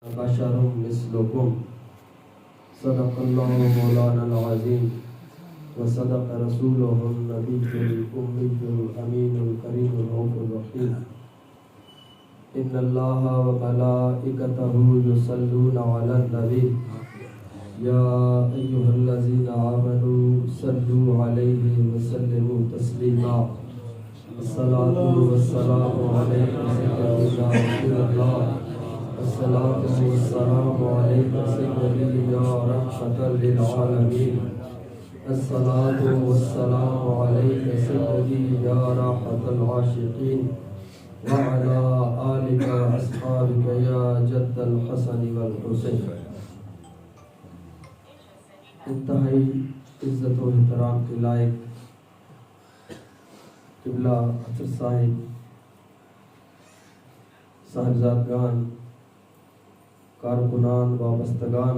بشر مثلكم صدق الله مولانا العظيم وصدق رسوله النبي الأمي الأمين الكريم الرؤوف الرحيم إن الله وملائكته يصلون على النبي يا أيها الذين آمنوا صلوا عليه وسلموا تسليما الصلاة والسلام عليك سيدنا رسول الله الصلاة والسلام عليك سيدي يا رحمة للعالمين الصلاة والسلام عليك سيدي يا راحة العاشقين وعلى آلك وأصحابك يا جد الحسن والحسين. انتہائی عزت و احترام کے لائق قبلہ حضرت صاحبزادگان، کارکنان، وابستگان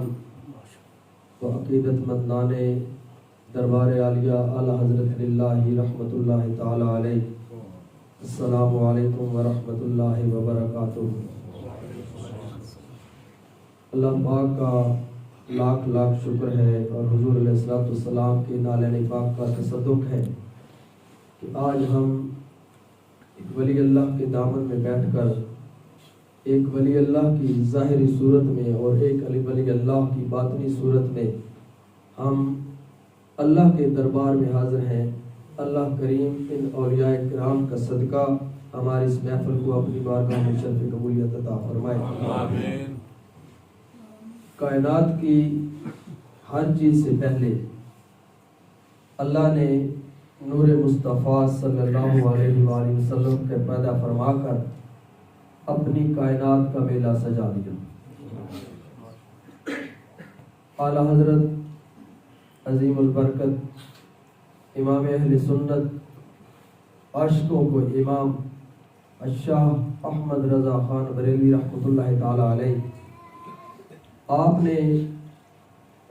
و عقیدت مندان دربار عالیہ اعلیٰ حضرت اللہ رحمۃ اللہ تعالی علیہ، السلام علیکم ورحمۃ اللہ وبرکاتہ. اللہ پاک کا لاکھ لاکھ شکر ہے اور حضور علیہ السلام کے نالین پاک کا تصدق ہے کہ آج ہم ایک ولی اللہ کے دامن میں بیٹھ کر ایک ولی اللہ کی ظاہری صورت میں اور ایک ولی اللہ کی باطنی صورت میں ہم اللہ کے دربار میں حاضر ہیں. اللہ کریم ان اولیاء کرام کا صدقہ ہماری اس محفل کو اپنی بارگاہ میں شرف قبولیت عطا فرمائے. آمین. کائنات کی ہر چیز سے پہلے اللہ نے نور مصطفیٰ صلی اللہ علیہ وآلہ وسلم کے پیدا فرما کر اپنی کائنات کا میلہ سجا دیا. اعلیٰ حضرت عظیم البرکت امام اہل سنت عاشقوں کو امام الشاہ احمد رضا خان بریلوی رحمۃ اللہ تعالی علیہ، آپ نے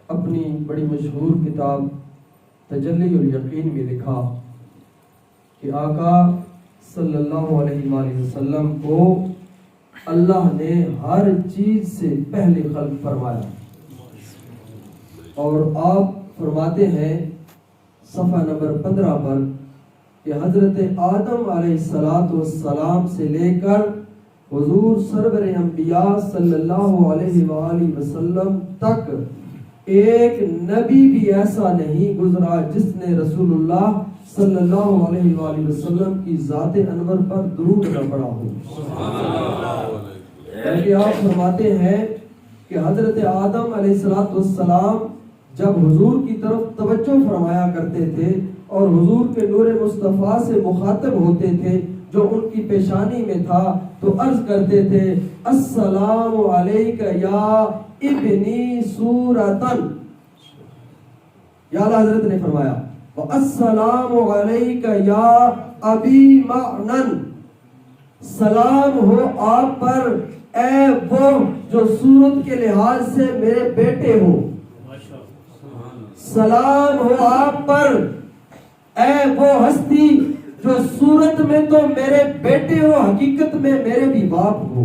اپنی بڑی مشہور کتاب تجلی الیقین میں لکھا کہ آقا صلی اللہ علیہ وآلہ وسلم کو اللہ نے ہر چیز سے پہلے خلق فرمایا، اور آپ فرماتے ہیں صفحہ نمبر 15 پر کہ حضرت آدم علیہ السلام سے لے کر حضور سرور انبیاء صلی اللہ علیہ وآلہ وسلم تک ایک نبی بھی ایسا نہیں گزرا جس نے رسول اللہ صلی اللہ علیہ وآلہ وسلم کی ذات انور پر درود نہ پڑھا ہو. بلکہ آپ فرماتے ہیں کہ حضرت آدم علیہ السلام جب حضور کی طرف توجہ فرمایا کرتے تھے اور حضور کے نور مصطفیٰ سے مخاطب ہوتے تھے جو ان کی پیشانی میں تھا تو عرض کرتے تھے السلام علیک یا ابنی سورتن. یا اللہ حضرت نے فرمایا السلام علیک یا ابی معنن، سلام ہو آپ پر اے وہ جو صورت کے لحاظ سے میرے بیٹے ہو، سلام ہو آپ پر اے وہ ہستی جو صورت میں تو میرے بیٹے ہو، حقیقت میں میرے بھی باپ ہو.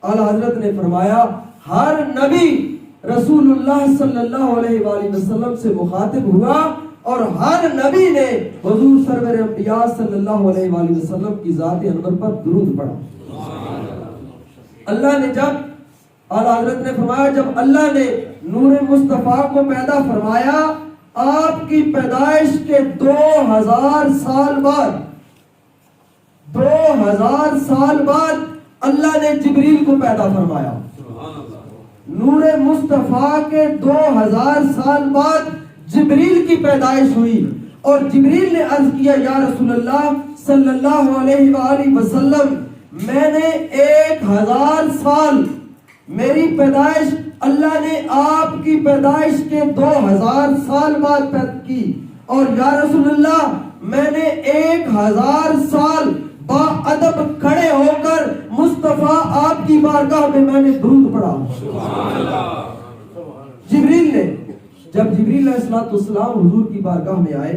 اعلیٰ حضرت نے فرمایا ہر نبی رسول اللہ صلی اللہ علیہ وآلہ وسلم سے مخاطب ہوا اور ہر نبی نے حضور سرور انبیاء صلی اللہ علیہ وآلہ وسلم کی ذات انور پر درود پڑھا. اللہ نے جب اعلیٰ حضرت نے فرمایا جب اللہ نے نور مصطفیٰ کو پیدا فرمایا، آپ کی پیدائش کے 2000 سال بعد اللہ نے جبریل کو پیدا فرمایا. نور مصطفیٰ کے 2000 سال بعد جبریل کی پیدائش ہوئی اور جبریل نے عرض کیا یا رسول اللہ صلی اللہ علیہ وآلہ وسلم میں نے 1000 سال میری پیدائش اللہ نے آپ کی پیدائش کے 2000 سال بعد پیدا کی، اور یا رسول اللہ میں نے 1000 سال با ادب کھڑے ہو کر مصطفیٰ آپ کی بارگاہ میں نے درود پڑھا. جبریل نے جب جبریل علیہ السلام حضور کی بارگاہ میں آئے،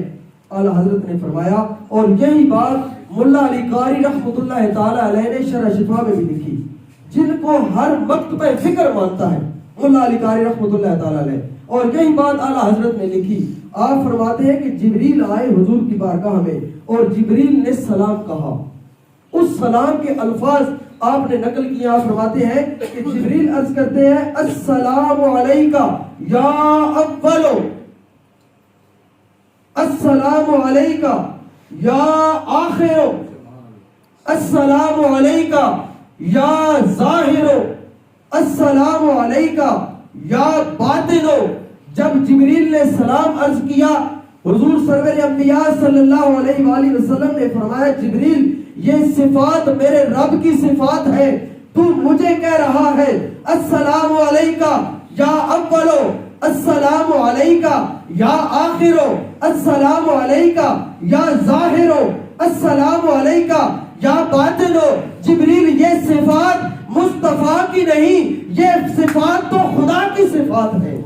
اعلیٰ حضرت نے فرمایا، اور یہی بات ملا علی قاری رحمۃ اللہ تعالی علیہ نے شرح شفا میں بھی لکھی جن کو ہر وقت پہ فکر مانتا ہے، ملا علی قاری رحمۃ اللہ تعالیٰ علیہ. اور یہی بات اعلیٰ حضرت نے لکھی. آپ فرماتے ہیں کہ جبریل آئے حضور کی بارگاہ میں اور جبریل نے سلام کہا. اس سلام کے الفاظ آپ نے نقل کیا. آپ فرماتے ہیں کہ جبریل عرض کرتے ہیں السلام علیکہ یا اولو، السلام علیکہ یا آخرو، السلام علیکہ یا ظاہرو، السلام علیکہ یا باطنو. جب جبریل نے سلام عرض کیا، حضور سرور انبیاء صلی اللہ علیہ وآلہ وسلم نے فرمایا جبریل یہ صفات میرے رب کی صفات ہے، تو مجھے کہہ رہا ہے السلام علیکہ یا اولو، السلام علیکہ یا آخرو، السلام علیکہ یا ظاہرو، السلام علیکہ یا باطنو. جبریل یہ صفات مصطفیٰ کی نہیں، یہ صفات تو خدا کی صفات ہے.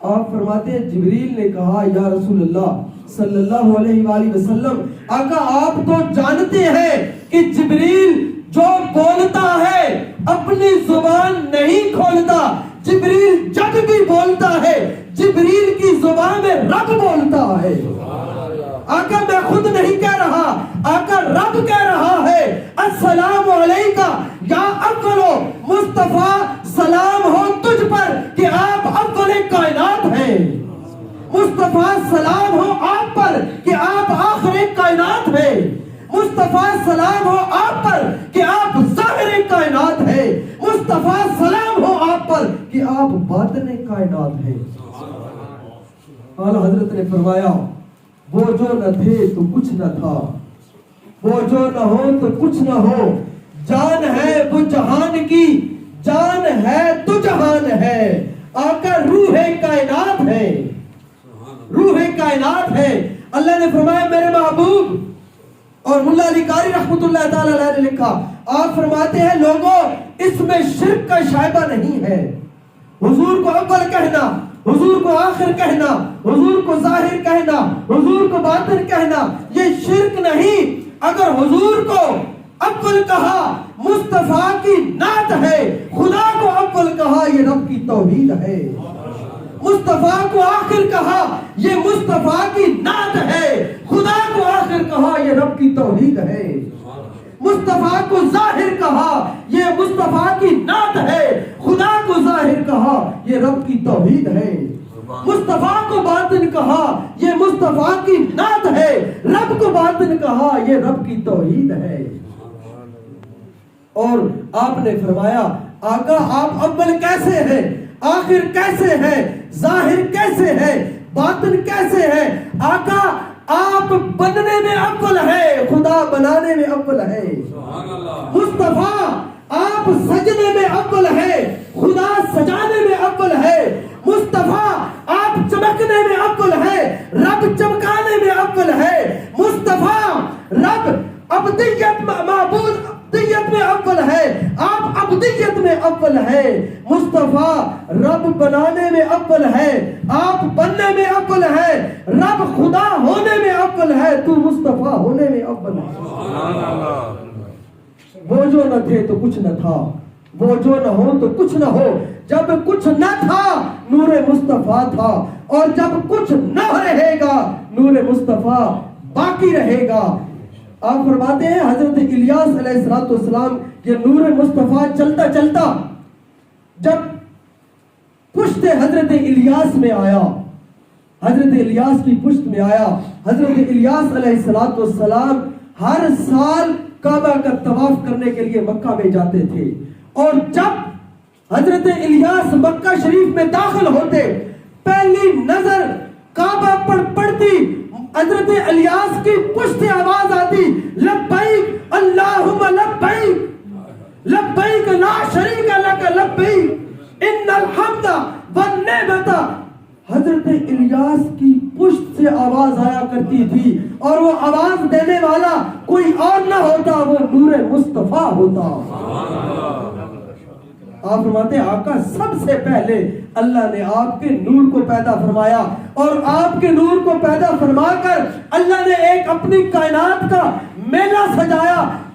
آپ فرماتے ہیں جبریل نے کہا یا رسول اللہ صلی اللہ علیہ وآلہ وسلم، آقا آپ تو جانتے ہیں کہ جبریل جو بولتا ہے اپنی زبان نہیں کھولتا. جبریل جب بھی بولتا ہے جبریل کی زبان میں رب بولتا ہے. آقا میں خود نہیں کہہ رہا، آقا رب کہہ رہا ہے السلام علیکہ یا اولو. مصطفیٰ سلام ہو تجھ پر کہ آپ اول کائنات ہیں. مصطفیٰ سلام ہو آپ پر کہ آپ آخر کائنات ہیں. مصطفیٰ سلام ہو آپ پر کہ آپ ظاہر کائنات ہیں. مصطفیٰ سلام ہو آپ پر کہ آپ باطن کائنات ہیں. اعلیٰ حضرت نے فرمایا وہ جو نہ تھے تو کچھ نہ تھا، وہ جو نہ ہو تو کچھ نہ ہو. جان ہے وہ جہان کی، جان ہے تو جہان ہے. آقا روح کائنات ہے، روح کائنات ہے. اللہ نے فرمایا میرے محبوب. اور ملا علی قاری رحمۃ اللہ تعالی علیہ نے لکھا، آپ فرماتے ہیں لوگوں اس میں شرک کا شائبہ نہیں ہے. حضور کو اول کہنا، حضور کو آخر کہنا، حضور کو ظاہر کہنا، حضور کو باطن کہنا، یہ شرک نہیں. اگر حضور کو اول کہا مصطفیٰ کی نعت ہے، خدا کو اول کہا یہ رب کی توحید ہے. مصطفیٰ کو آخر کہا یہ مصطفیٰ کی نعت ہے، خدا کو آخر کہا یہ رب کی توحید ہے. مصطفیٰ کو ظاہر کہا یہ مصطفیٰ کی نعت ہے، خدا کو ظاہر کہا یہ رب کی توحید ہے. مصطفیٰ کو باطن کہا یہ مصطفیٰ کی نعت ہے، رب کو باطن کہا یہ رب کی توحید ہے. اور آپ نے فرمایا آقا آپ اول کیسے ہیں، آخر کیسے ہیں، ظاہر کیسے ہے، باطن کیسے ہے. آقا آپ بننے میں اول ہے، خدا بنانے میں اول ہے. مصطفیٰ آپ سجنے میں اول ہے، خدا سجانے میں اول ہے. مصطفیٰ آپ چمکنے میں اول ہے، رب چمکانے میں اول ہے. مصطفیٰ رب ابدیت معبود ابدیت میں اول ہے، آپ ابدیت میں اول ہے. مصطفیٰ رب بنانے میں اول ہے، آپ بننے میں اول ہے. رب خدا ہونے میں اول ہے، تو مصطفیٰ ہونے میں اول ہے. وہ جو نہ تھے تو کچھ نہ تھا، وہ جو نہ ہو تو کچھ نہ ہو. جب کچھ نہ تھا نور مصطفیٰ تھا، اور جب کچھ نہ رہے گا نور مصطفیٰ باقی رہے گا. آپ فرماتے ہیں حضرت الیاس علیہ السلام یہ نور مصطفیٰ چلتا چلتا جب پشت حضرت الیاس میں آیا، حضرت الیاس کی پشت میں آیا. حضرت الیاس علیہ السلام ہر سال کعبہ کا طواف کرنے کے لیے مکہ میں جاتے تھے، اور جب حضرت الیاس مکہ شریف میں داخل ہوتے پہلی نظر کعبہ پر پڑتی، حضرت الیاس کی پشت سے آواز آتی لبیک اللہم لبیک لبیک لا شریک لک لبیک ان الحمد والنعمت. حضرت الیاس کی پشت سے آواز آیا کرتی تھی، اور وہ آواز دینے والا کوئی اور نہ ہوتا، وہ نور مصطفیٰ ہوتا. آپ فرماتے ہیں آقا سب سے پہلے اللہ نے آپ کے نور کو پیدا فرمایا، اور آپ کے نور کو پیدا فرما کر اللہ نے ایک اپنی کائنات کا میلہ سجایا